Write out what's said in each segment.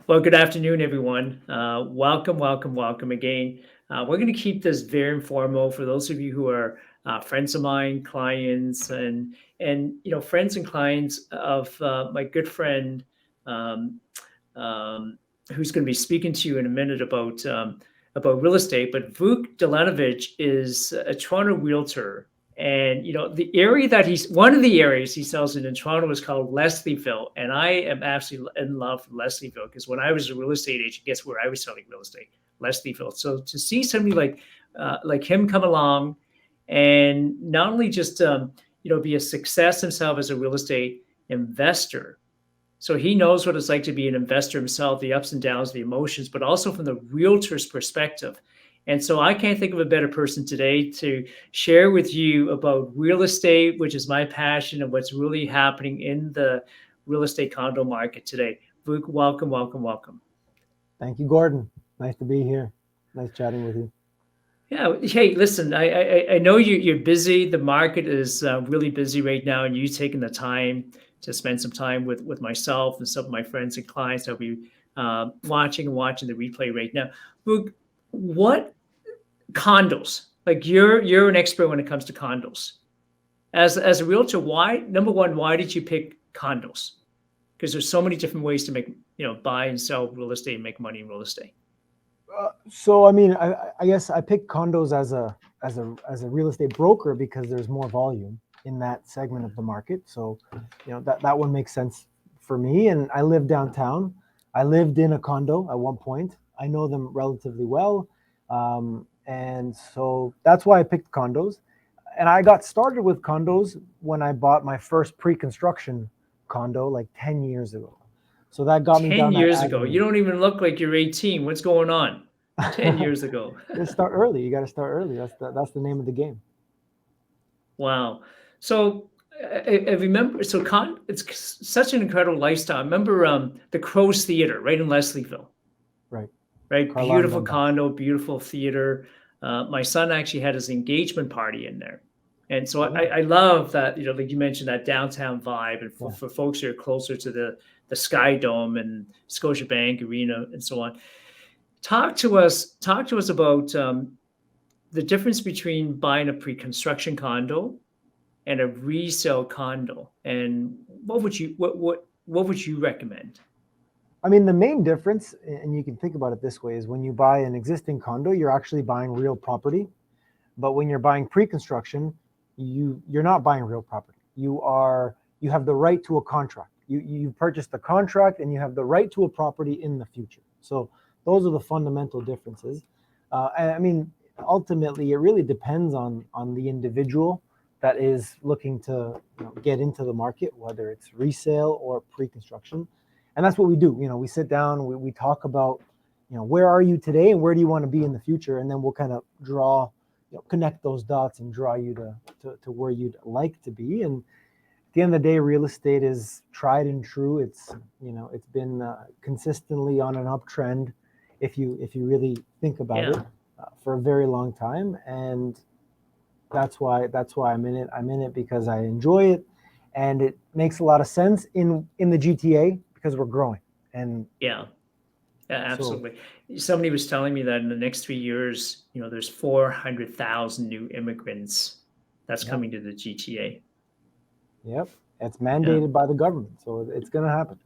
Well, good afternoon, everyone. Welcome again. We're going to keep this very informal for those of you who are friends of mine, clients, and friends and clients of my good friend, um, um, who's going to be speaking to you in a minute about real estate. But Vuk Delanovic is a Toronto realtor, and the area that he's one of the areas he sells in Toronto is called Leslieville, and I am absolutely in love with Leslieville because when I was a real estate agent, guess where I was selling real estate? Leslieville. So to see somebody like him come along, and not only just be a success himself as a real estate investor, so he knows what it's like to be an investor himself, the ups and downs, the emotions, but also from the realtor's perspective. And so I can't think of a better person today to share with you about real estate, which is my passion and what's really happening in the real estate condo market today. Vuk, welcome. Thank you, Gordon. Nice to be here. Nice chatting with you. Yeah. Hey, listen, I know you're busy. The market is really busy right now, and you taking the time to spend some time with myself and some of my friends and clients that'll be watching the replay right now. Look, what condos? Like you're an expert when it comes to condos. As a realtor, why number one, why did you pick condos? Because there's so many different ways to make buy and sell real estate and make money in real estate. I guess I picked condos as a real estate broker because there's more volume in that segment of the market. So, that one makes sense for me. And I live downtown. I lived in a condo at one point. I know them relatively well, and so that's why I picked condos. And I got started with condos when I bought my first pre-construction condo like 10 years ago. So that got me 10 down that years ago. avenue. You don't even look like you're 18. What's going on? 10 years ago. Just start early. You got to start early. That's the name of the game. Wow. So I remember, it's such an incredible lifestyle. I remember the Crows Theater right in Leslieville, Right. right? Carlisle Beautiful Dundas. condo, beautiful theater. My son actually had his engagement party in there. And so Oh, nice. I love that, like you mentioned, that downtown vibe. And for, Yeah. for folks who are closer to the Sky Dome and Scotiabank Arena and so on, talk to us about the difference between buying a pre-construction condo and a resale condo, and what would you recommend? I mean, the main difference, and you can think about it this way, is when you buy an existing condo, you're actually buying real property. But when you're buying pre-construction, you're not buying real property. You have the right to a contract. You purchased the contract and you have the right to a property in the future. So those are the fundamental differences. And I mean, ultimately, it really depends on the individual that is looking to get into the market, whether it's resale or pre-construction. And that's what we do. We sit down, we talk about, where are you today and where do you want to be in the future, and then we'll kind of connect those dots and draw you to where you'd like to be. And at the end of the day, real estate is tried and true. It's been consistently on an uptrend if you really think about it Yeah. for a very long time. And that's why I'm in it because I enjoy it, and it makes a lot of sense in the GTA because we're growing. And Yeah. Yeah, so, absolutely. Somebody was telling me that in the next 3 years, there's 400,000 new immigrants that's yeah, coming to the GTA. yep, it's Yeah. mandated by the government, so it's going to happen.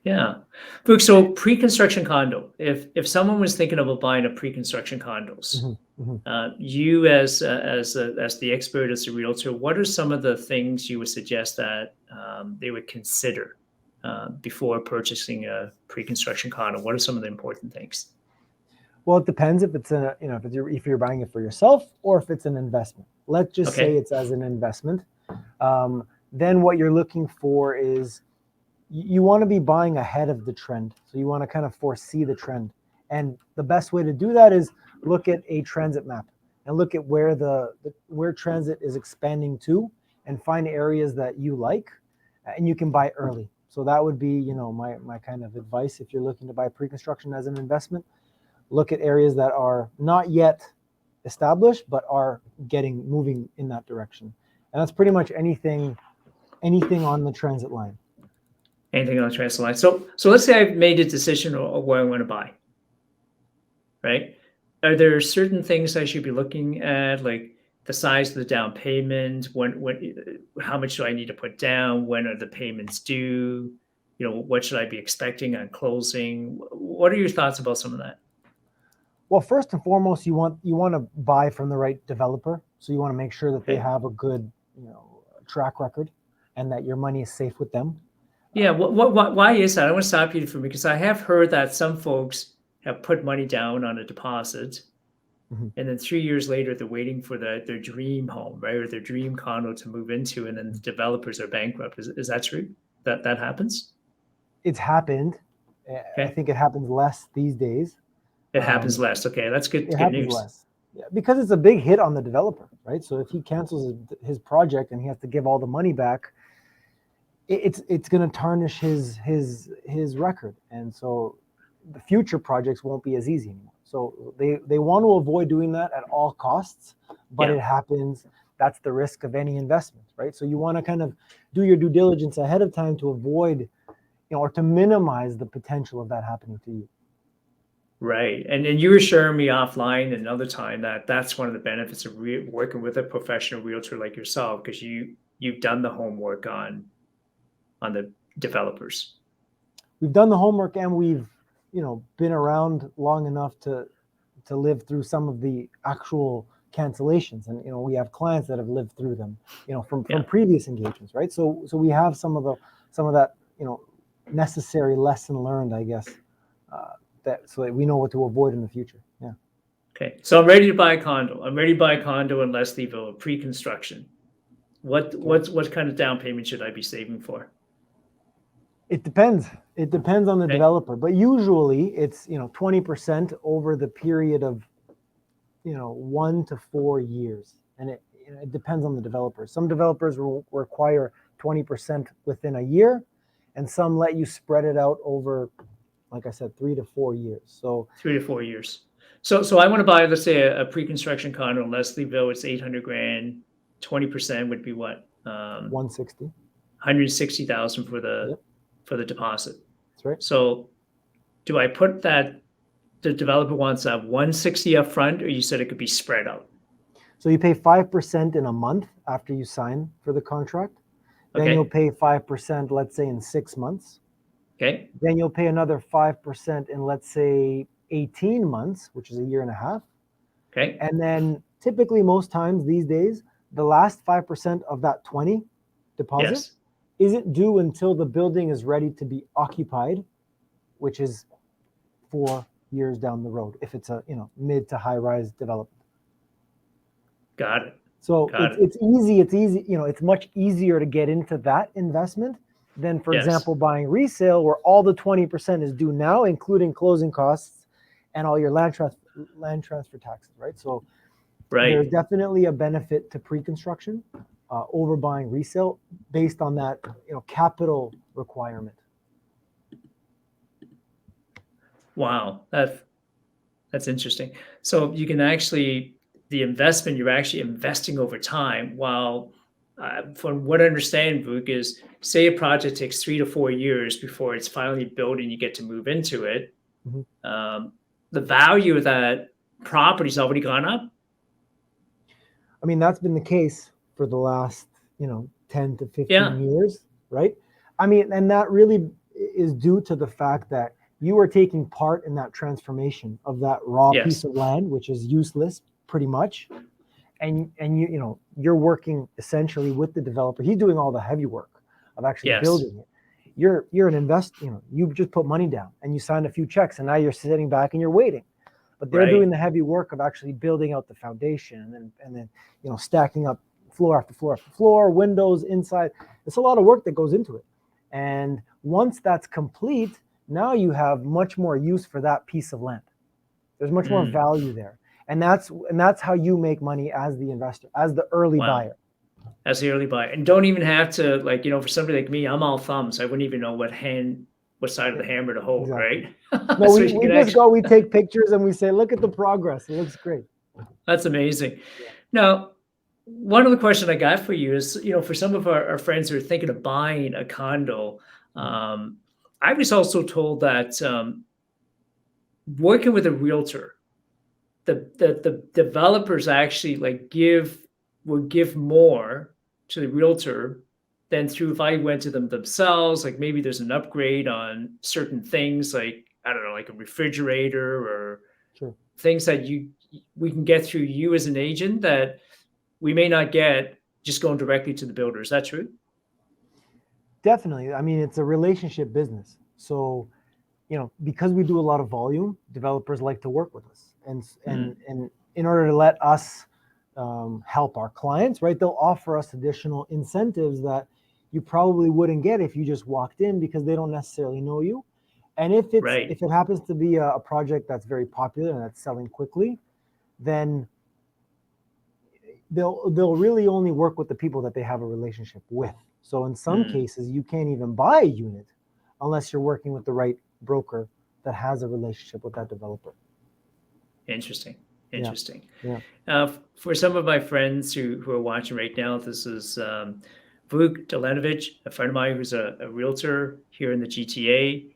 Yeah. Look, so pre-construction condo. If someone was thinking about buying a pre-construction condos, Hmm. Hmm. you as the expert, as a realtor, what are some of the things you would suggest that they would consider before purchasing a pre-construction condo? What are some of the important things? Well, it depends if it's if you're buying it for yourself or if it's an investment. Let's just say Okay. it's as an investment. Then what you're looking for is you want to be buying ahead of the trend. So you want to kind of foresee the trend. And the best way to do that is look at a transit map and look at where transit is expanding to, and find areas that you like, and you can buy early. So that would be, my kind of advice if you're looking to buy pre-construction as an investment. Look at areas that are not yet established but are getting moving in that direction. And that's pretty much anything on the transit line. Anything on the transfer line. So let's say I've made a decision of where I want to buy, right? Are there certain things I should be looking at, like the size of the down payment? How much do I need to put down? When are the payments due? What should I be expecting on closing? What are your thoughts about some of that? Well, first and foremost, you want to buy from the right developer. So you want to make sure that they Okay. have a good, track record, and that your money is safe with them. Yeah. Why is that? I want to stop you for me because I have heard that some folks have put money down on a deposit, Mhm. and then 3 years later they're waiting for their dream home, right, or their dream condo to move into, and then the developers are bankrupt. Is that true? That happens? It's happened. I Okay. think it happens less these days. It happens Um, less. Okay, that's good it good happens news. less. Yeah, because it's a big hit on the developer, right? So if he cancels his project and he has to give all the money back, it's going to tarnish his record, and so the future projects won't be as easy anymore. So they want to avoid doing that at all costs, but Yeah. it happens. That's the risk of any investment, right? So you want to kind of do your due diligence ahead of time to avoid, or to minimize the potential of that happening to you. Right. And you were sharing me offline another time that that's one of the benefits of working with a professional realtor like yourself, because you've done the homework on the developers. We've done the homework, and we've, been around long enough to live through some of the actual cancellations, and we have clients that have lived through them, from Yeah. previous engagements, right? So we have some of that, necessary lesson learned, I guess, that so that we know what to avoid in the future. Yeah. Okay. So I'm ready to buy a condo. I'm ready to buy a condo in Leslieville, pre-construction. Okay. What kind of down payment should I be saving for? It depends. It depends on the Okay. developer, but usually it's 20% over the period of 1 to 4 years, and it depends on the developer. Some developers will require 20% within a year, and some let you spread it out over, like I said, 3 to 4 years. So 3 to 4 years. So I want to buy, let's say, a pre-construction condo in Leslieville. It's 800 grand. 20% would be what? 160. 160,000 for Yep, the deposit. that's right. So do I put that the developer wants that 160 up front, or you said it could be spread out? So you pay 5% in a month after you sign for the contract. Then you'll Okay. pay 5%, let's say, in 6 months. Okay. Then you'll pay another 5% in, let's say, 18 months, which is a year and a half. Okay. And then typically, most times these days, the last 5% of that 20 deposit Yes. isn't due until the building is ready to be occupied, which is 4 years down the road if it's a mid to high rise development. Got it. So Got it's it. it's easy. It's easy. It's much easier to get into that investment than, for Yes. example, buying resale, where all the 20% is due now, including closing costs and all your land transfer taxes, right? So there's Right. definitely a benefit to pre-construction over buying resale based on that capital requirement. Wow. That's interesting. So you can actually, the investment, you're actually investing over time. While from what I understand, Vuk, is say a project takes 3 to 4 years before it's finally built and you get to move into it. Mhm. Um, the value of that property's already gone up. I mean, that's been the case for the last 10 to 15 Yeah. years, right? I mean, and that really is due to the fact that you are taking part in that transformation of that raw piece Yes. of land, which is useless pretty much, and you're working essentially with the developer. He's doing all the heavy work of actually Yes. building it. You're an investor. You just put money down and you signed a few checks, and now you're sitting back and you're waiting. But they're doing Right. the heavy work of actually building out the foundation, and then stacking up floor after floor after floor, windows inside. It's a lot of work that goes into it. And once that's complete, now you have much more use for that piece of land. There's much more Mm, value there. And that's how you make money as the investor, as the early wow. buyer. As the early buyer, and don't even have to, like, for somebody like me, I'm all thumbs. I wouldn't even know what side of Yeah, the hammer to hold, exactly. right? No, So we, you we can just actually, go, we take pictures and we say, look at the progress. It looks great. that's amazing. Yeah. Now, one other question I got for you is, for some of our friends who are thinking of buying a condo, Mhm. Um, I was also told that working with a realtor, the developers actually like would give more to the realtor than through if I went to them themselves. Like maybe there's an upgrade on certain things, like I don't know, like a refrigerator or Sure. things that we can get through you as an agent that we may not get just going directly to the builder. Is that true? Definitely. I mean, it's a relationship business. So, because we do a lot of volume, developers like to work with us, Mm, and in order to let us help our clients, right? They'll offer us additional incentives that you probably wouldn't get if you just walked in because they don't necessarily know you. And right. if it happens to be a project that's very popular and that's selling quickly, then they'll really only work with the people that they have a relationship with. So in some Mm, cases, you can't even buy a unit unless you're working with the right broker that has a relationship with that developer. interesting. Yeah, Interesting. yeah. For some of my friends who are watching right now, this is Vuk Delanovic, a friend of mine who's a realtor here in the GTA.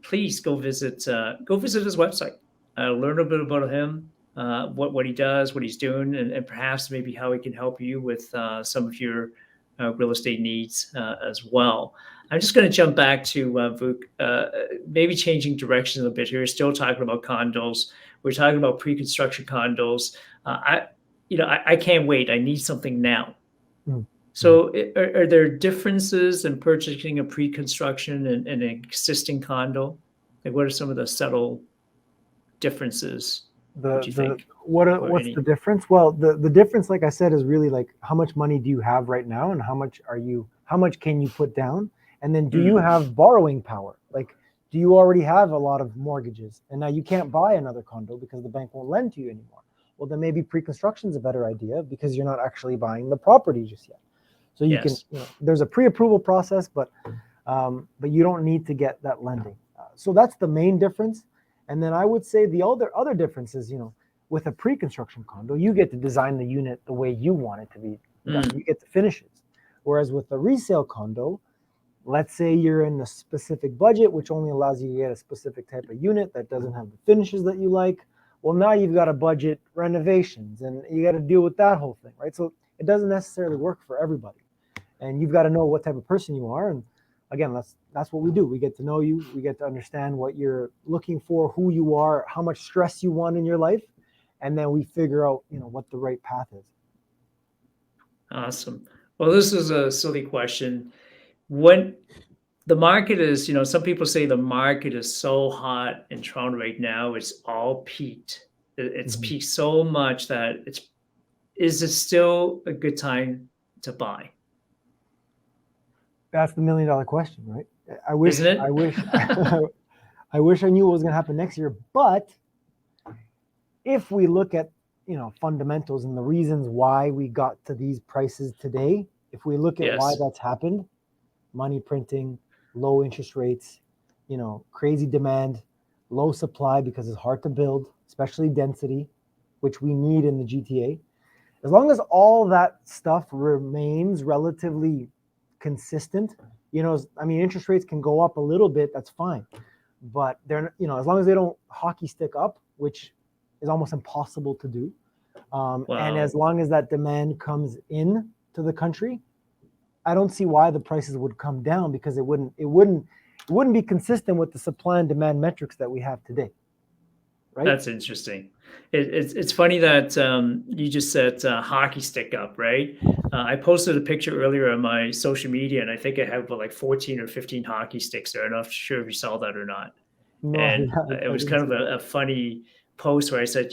Please go visit his website, learn a bit about him, what he does, what he's doing, and perhaps maybe how he can help you with some of your real estate needs as well. I'm just going to jump back to Vuk, maybe changing direction a little bit here. Still talking about condos. We're talking about pre-construction condos. I can't wait. I need something now. Mm, mm. So, are there differences in purchasing a pre-construction and an existing condo? Like, what are some of the subtle differences? Would you The think, or what's the any? difference? Well, the difference, like I said, is really like how much money do you have right now, and how much can you put down, and then do you Mm, have borrowing power? Like, do you already have a lot of mortgages, and now you can't buy another condo because the bank won't lend to you anymore? Well, then maybe pre-construction is a better idea because you're not actually buying the property just yet. So you can, yes. there's a pre-approval process, but you don't need to get that lending. So that's the main difference. And then I would say the other difference is, with a pre-construction condo, you get to design the unit the way you want it to be done. You Mm, get the finishes. Whereas with a resale condo, let's say you're in a specific budget, which only allows you to get a specific type of unit that doesn't have the finishes that you like. Well, now you've got to budget renovations and you got to deal with that whole thing, right? So it doesn't necessarily work for everybody, and you've got to know what type of person you are. And again, that's what we do. We get to know you. We get to understand what you're looking for, who you are, how much stress you want in your life, and then we figure out what the right path is. awesome. Well, this is a silly question. When the market is, some people say the market is so hot in Toronto right now, it's all peaked. It's Mhm. peaked so much that is it still a good time to buy? That's the $1 million question, right? I Isn't wish I it? wish I wish I knew what was going to happen next year. But if we look at fundamentals and the reasons why we got to these prices today, if we look at why Yes. that's happened, money printing, low interest rates, crazy demand, low supply because it's hard to build, especially density, which we need in the GTA. As long as all that stuff remains relatively consistent, I mean, interest rates can go up a little bit, that's fine. But they're, as long as they don't hockey stick up, which is almost impossible to do, and as Wow. long as that demand comes in to the country, I don't see why the prices would come down because it wouldn't be consistent with the supply and demand metrics that we have today, right? That's interesting. It's funny that you just said hockey stick up, right? I posted a picture earlier on my social media, and I think I have like 14 or 15 hockey sticks there. I'm not sure if you saw that or not. No, I, And it I was didn't kind see of that. a funny post where I said,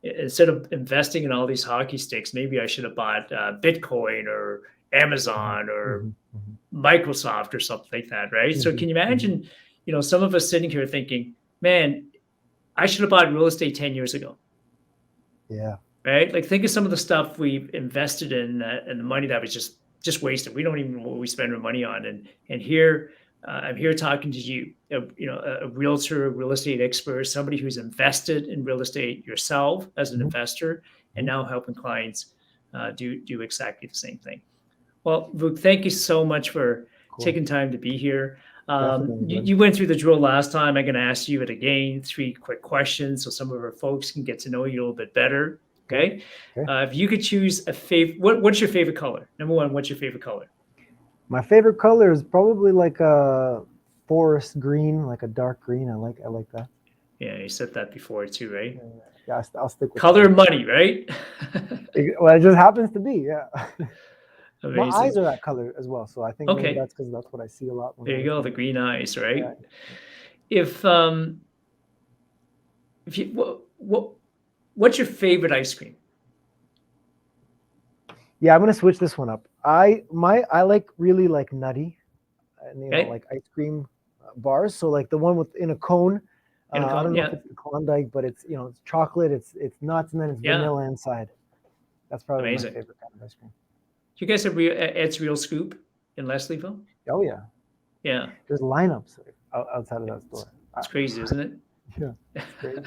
instead of investing in all these hockey sticks, maybe I should have bought Bitcoin or Mhm, Amazon or mhm, mhm, Microsoft or something like that, right? So mhm, can you mhm. imagine, some of us sitting here thinking, man, I should have bought real estate 10 years ago, Yeah. right? Like think of some of the stuff we've invested in and the money that was just wasted. We don't even know what we spend our money on. And here I'm here talking to you, a realtor, a real estate expert, somebody who's invested in real estate yourself as an Mhm, investor, and mhm. now helping clients do exactly the same thing. Well, Vuk, thank you so much for Cool. taking time to be here. Definitely, bud. You went through the drill last time. I'm going to ask you it again, 3 quick questions so some of our folks can get to know you a little bit better. Okay. Okay. Okay. If you could choose a what's your favorite color? Number one, what's your favorite color? My favorite color is probably like a forest green, like a dark green. I like that. Yeah, you said that before too, right? Yeah, I'll stick with Color that. and money, right? Well, it just happens to be, yeah. My eyes Amazing. are that color as well, so I think maybe Okay, that's because that's what I see a lot when there I you look go, at the it. green eyes, Yeah. right? If um, if you what's your favorite ice cream? Yeah, I'm gonna switch this one up. I like really like nutty, and Okay, like ice cream bars. So like the one with in a cone. in a I cone, don't know if yeah, it's the Klondike, but it's it's chocolate, it's nuts, and then it's yeah, vanilla inside. That's probably my amazing. favorite kind of ice cream. Do you guys have Ed's Real Scoop in Leslieville? Oh yeah, Yeah, there's lineups outside of that store. it's crazy, isn't it? Yeah, it's crazy.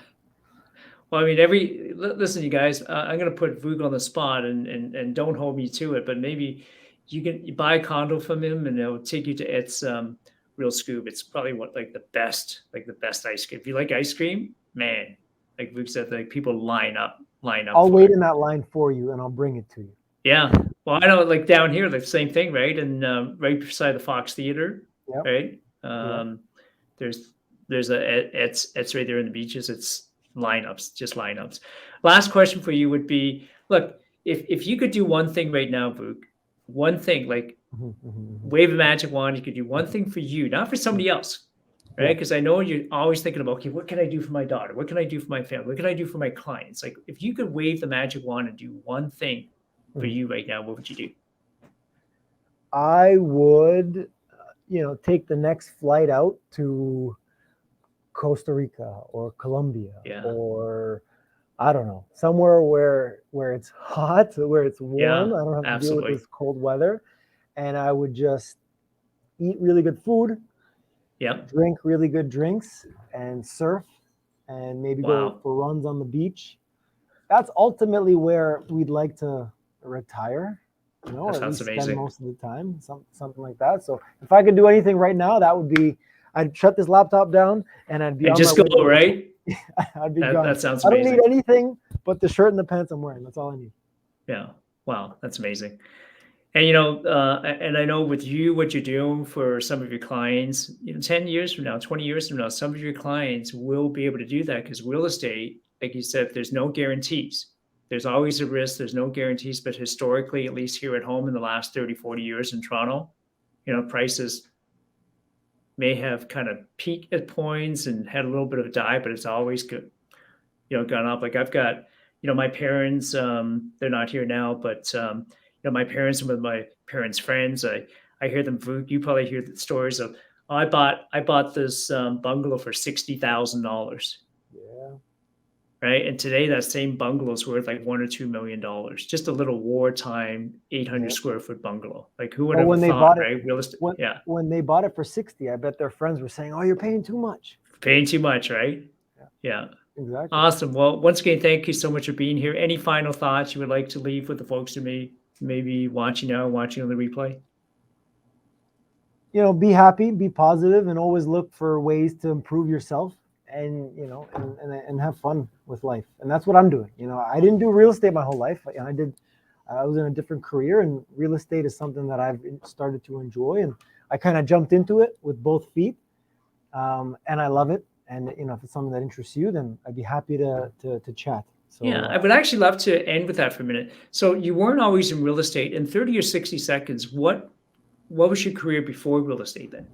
Well, I mean, listen, you guys, I'm going to put Vug on the spot and don't hold me to it, but maybe you buy a condo from him and it'll take you to Ed's Real Scoop. It's probably like the best ice cream. If you like ice cream, man, like Vug said, like people line up I'll for wait it. in that line for you, and I'll bring it to you. Yeah. Well, I know, like down here, the same thing, right? And right beside the Fox Theater, Yep. right? Yep. There's it's right there in the beaches. It's lineups, just lineups. Last question for you would be: look, if you could do one thing right now, Vuk, one thing, like Mhm, mhm, mhm. wave a magic wand, you could do one thing for you, not for somebody else, right? Yeah. Because I know you're always thinking about, okay, what can I do for my daughter? What can I do for my family? What can I do for my clients? Like, if you could wave the magic wand and do one thing for Mhm. you right now, what would you do? I would, take the next flight out to Costa Rica or Colombia Yeah, or I don't know, somewhere where it's hot, where it's warm. yeah, I don't have to deal with absolutely. this cold weather, and I would just eat really good food, Yep. drink really good drinks, and surf, and maybe go Wow, for runs on the beach. That's ultimately where we'd like to retire, that or at sounds least spend amazing. most of the time, something like that. So if I could do anything right now, that would be I'd shut this laptop down and I'd be And on my just way to go, Mexico. right? I'd be That gone. that sounds I don't need amazing. anything but the shirt and the pants I'm wearing. That's all I need. Yeah. Wow, that's amazing. And and I know with you, what you're doing for some of your clients, 10 years from now, 20 years from now, some of your clients will be able to do that because real estate, like you said, there's no guarantees. There's always a risk, there's no guarantees, but historically, at least here at home in the last 30, 40 years in Toronto, prices may have kind of peaked at points and had a little bit of a dive, but it's always good, gone up. Like I've got, my parents, they're not here now, but my parents and with my parents' friends, I hear them. You probably hear the stories of, oh, I bought this bungalow for $60,000, Yeah. right? And today that same bungalow is worth like $1 or $2 million. Just a little wartime 800 Yeah. square foot bungalow. Like who would Well, have when they thought, bought it, right? Real estate, when yeah, when they bought it for 60, I bet their friends were saying, "Oh, you're paying too much." paying too much, right? Yeah, Yeah. exactly. Awesome. Well, once again, thank you so much for being here. Any final thoughts you would like to leave with the folks who maybe watching now, watching on the replay? Be happy, be positive, and always look for ways to improve yourself, and and have fun with life. And that's what I'm doing. I didn't do real estate my whole life. I was in a different career, and real estate is something that I've started to enjoy, and I kind of jumped into it with both feet, and I love it. And if it's something that interests you, then I'd be happy to chat. Yeah, So I would actually love to end with that for a minute. So you weren't always in real estate. In 30 or 60 seconds, what was your career before real estate then?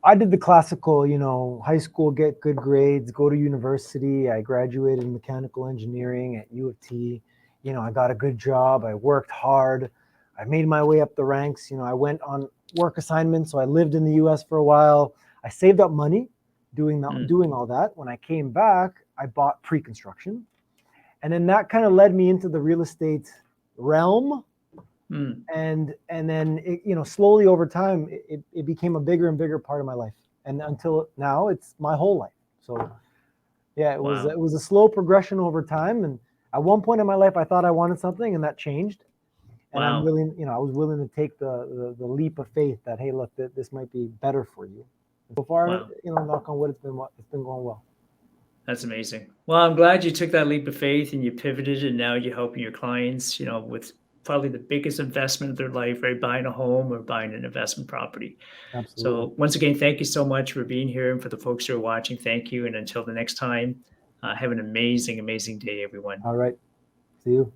I did the classical, high school, get good grades, go to university. I graduated in mechanical engineering at U of T. I got a good job. I worked hard. I made my way up the ranks. I went on work assignments. So I lived in the US for a while. I saved up money Mm, doing all that. When I came back, I bought pre-construction. And then that kind of led me into the real estate realm, mm, and then slowly over time it became a bigger and bigger part of my life, and until now it's my whole life. So yeah, wow. it was a slow progression over time, and at one point in my life I thought I wanted something, and that changed, And I'm Wow. willing, I was willing to take the leap of faith that, hey, look, this might be better for you. And so far, Wow. knock on wood, it's been going well. That's amazing. Well, I'm glad you took that leap of faith and you pivoted, and now you're helping your clients, with probably the biggest investment of their life, right? Buying a home or buying an investment property. Absolutely. So, once again, thank you so much for being here. And for the folks who are watching, thank you. And until the next time, have an amazing, amazing day, everyone. All right. See you.